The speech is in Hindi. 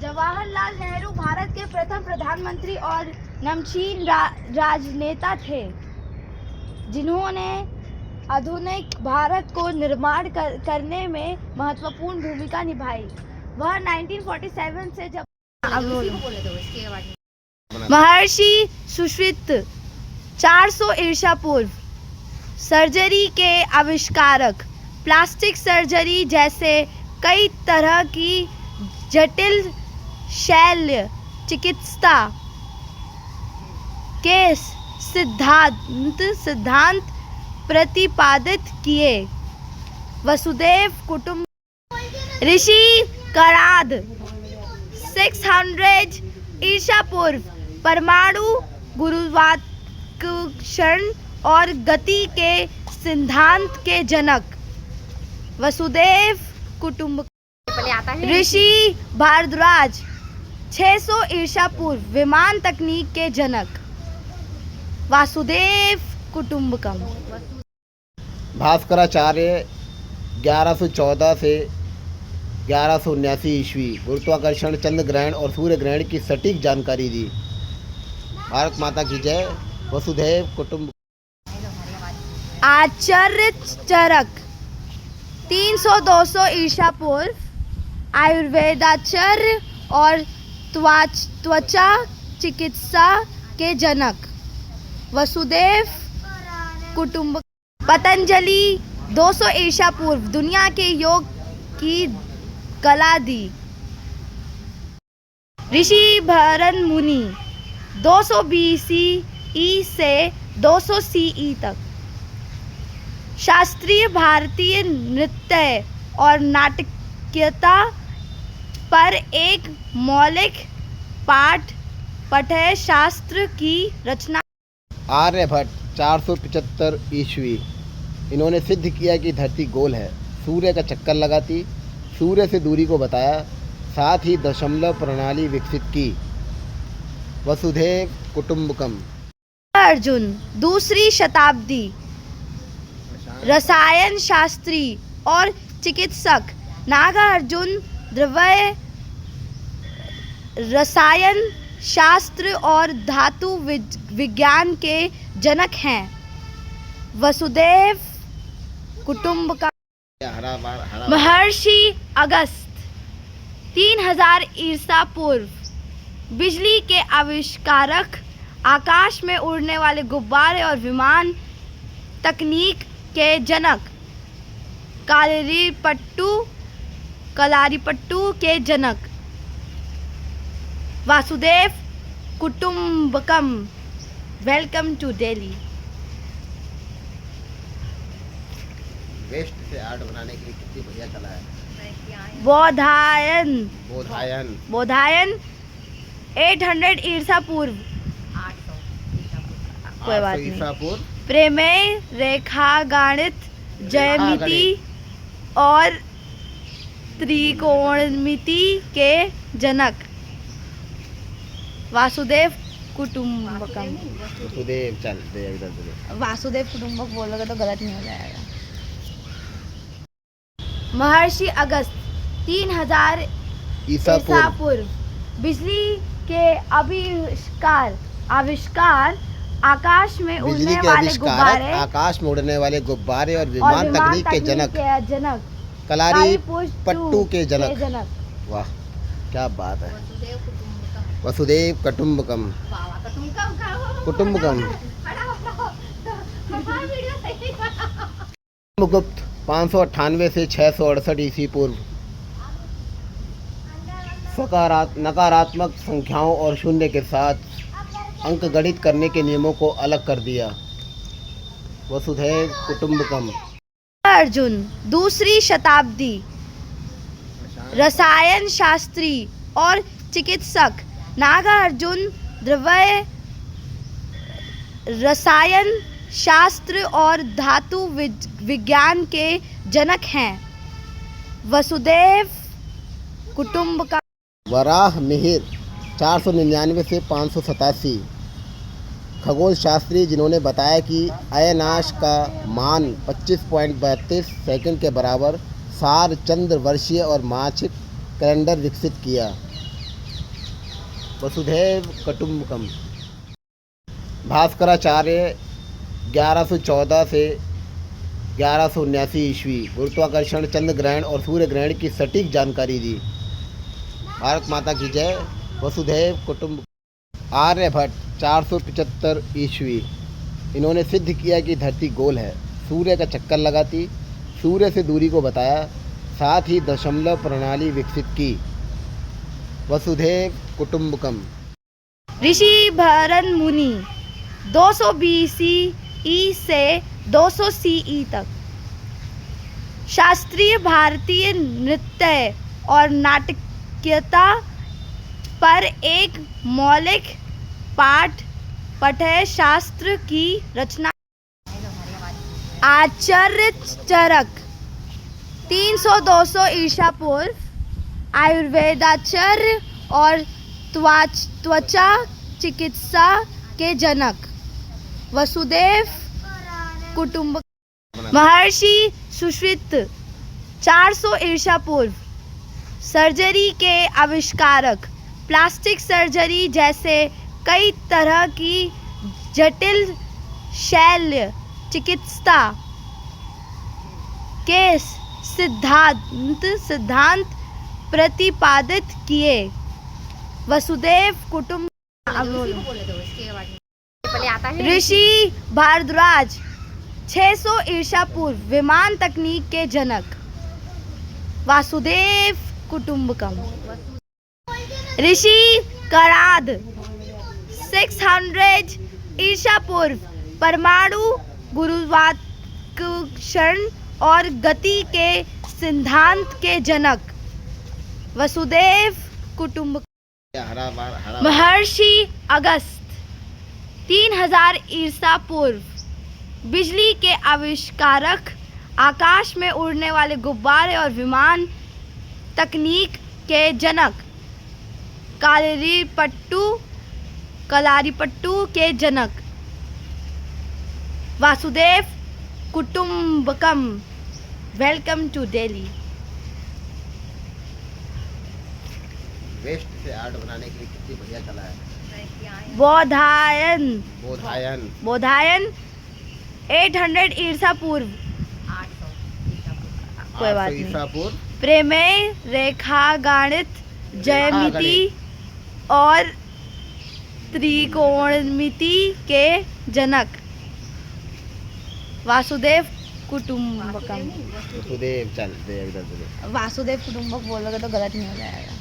जवाहरलाल नेहरू भारत के प्रथम प्रधानमंत्री और नामचीन राजनेता थे, जिन्होंने आधुनिक भारत को निर्माण करने में महत्वपूर्ण भूमिका निभाई। वह 1947 से जब महर्षि सुश्रुत 400 ईसा पूर्व सर्जरी के आविष्कारक, प्लास्टिक सर्जरी जैसे कई तरह की जटिल शल्य चिकित्सा के सिद्धांत प्रतिपादित किए। वसुधैव कुटुंबकम। ऋषि कराद 600 ईसा पूर्व परमाणु गुरुत्वाकर्षण और गति के सिद्धांत के जनक। वसुधैव कुटुंबकम। ऋषि भारद्वाज 600 ईसा पूर्व विमान तकनीक के जनक। वासुदेव कुटुंबकम। भास्कराचार्य 1114 से 1179 ईस्वी गुरुत्वाकर्षण, चंद्र ग्रहण और सूर्य ग्रहण की सटीक जानकारी दी। भारत माता की जय। वसुधैव कुटुंब। आचार्य चरक 300-200 ईसा पूर्व आयुर्वेदाचार्य और त्वचा चिकित्सा के जनक। वसुधैव कुटुंब। पतंजलि 200 ईसा पूर्व दुनिया के योग की कला दी। ऋषि भरन मुनि 200 BCE से 200 CE तक शास्त्रीय भारतीय नृत्य और नाटकीयता पर एक मौलिक पाठ्य शास्त्र की रचना। आर्यभट्ट 475 ईस्वी, इन्होंने सिद्ध किया कि धरती गोल है, सूर्य का चक्कर लगाती, सूर्य से दूरी को बताया, साथ ही दशमलव प्रणाली विकसित की। वसुधैव कुटुंबकम। अर्जुन 2री शताब्दी रसायन शास्त्री और चिकित्सक। नागार्जुन द्रव्य रसायन शास्त्र और धातु विज्ञान के जनक हैं। वसुधैव कुटुंबकम। महर्षि अगस्त 3000 ईसा पूर्व बिजली के आविष्कारक, आकाश में उड़ने वाले गुब्बारे और विमान तकनीक के जनक। कलारीपट्टू के जनक। वासुदेव कुटुंबकम। Welcome to Delhi. वेस्ट से आर्ट बनाने की कितनी बढ़िया कला है। बोधायन बोधायन बोधायन 800 ईसा पूर्व। कोई बात 800 नहीं। ईसा पूर्व प्रमेय, रेखागणित, ज्यामिति और त्रिकोणमिति के जनक वासुदेव कुटुंबकम। वसुदेव चल दे इधर से। वासुदेव कुटुंबक बोलोगे तो गलत नहीं हो जाएगा। महर्षि अगस्त 3000 ईसा ईसा पूर्व पूर्व बिजली के आविष्कार आकाश में बिजली उड़ने के वाले आविष्कारक, गुब्बारे आकाश में उड़ने वाले गुब्बारे और और विमान तकनीक के जनक, जनक कलारी कालीपुष्ट पट्टू के जनक। जनक। वाह क्या बात है। वसुदेव कुटुंबकम। कुटुंबकम गुप्त 598 से 668 ईसी पूर्व नकारात्मक संख्याओं और शून्य के साथ अंकगणित करने के नियमों को अलग कर दिया। वसुधैव कुटुंबकम। अर्जुन दूसरी शताब्दी रसायन शास्त्री और चिकित्सक नागार्जुन द्रव्य रसायन शास्त्र और धातु विज्ञान के जनक हैं। वसुदेव कुटुंबकम। वराह मिहिर 499 से 587 खगोल शास्त्री जिन्होंने बताया कि अयनाश का मान 25.32 सेकंड के बराबर सार चंद्र वर्षीय और मासिक कैलेंडर विकसित किया। वसुधैव कुटुंबकम। भास्कराचार्य 1114 से 1179 ईस्वी गुरुत्वाकर्षण, चंद्र ग्रहण और सूर्य ग्रहण की सटीक जानकारी दी। भारत माता की जय। वसुधैव कुटुंब। आर्यभट्ट 475 ईस्वी इन्होंने सिद्ध किया कि धरती गोल है, सूर्य का चक्कर लगाती, सूर्य से दूरी को बताया, साथ ही दशमलव प्रणाली विकसित की। वसुधैव कुटुंबकम। ऋषि भरन मुनि 200 BCE से 200 CE तक शास्त्रीय भारतीय नृत्य और नाटकीयता पर एक मौलिक पाठ पठय शास्त्र की रचना। आचार्य चरक 300-200 ईसा पूर्व आयुर्वेदाचार्य और त्वचा चिकित्सा के जनक। वसुदेव कुटुंब। महर्षि सुश्रुत 400 ईसा पूर्व सर्जरी के आविष्कारक, प्लास्टिक सर्जरी जैसे कई तरह की जटिल शल्य चिकित्सा के सिद्धांत प्रतिपादित किए। वसुदेव कुटुंब। ऋषि भारद्वाज 600 ईसा पूर्व विमान तकनीक के जनक। वासुदेव कुटुंबकम। ऋषि कराद 600 ईसा पूर्व परमाणु गुरुत्वाकर्षण और गति के सिद्धांत के जनक। वसुदेव कुटुंब। महर्षि अगस्त 3000 ईसा पूर्व बिजली के आविष्कारक, आकाश में उड़ने वाले गुब्बारे और विमान तकनीक के जनक, कलारीपट्टू के जनक। वासुदेव कुटुंबकम। Welcome to Delhi. वेस्ट से आर्ट बनाने की कितनी बढ़िया कला है। बोधायन बोधायन 800 ईसा पूर्व। कोई बात 800 नहीं। ईसा पूर्व प्रमेय, रेखागणित, ज्यामिति और त्रिकोणमिति के जनक। वासुदेव कुटुंबकम। वसुदेव चल दे इधर से। वासुदेव कुटुंबक बोलोगे तो गलत नहीं हो जाएगा।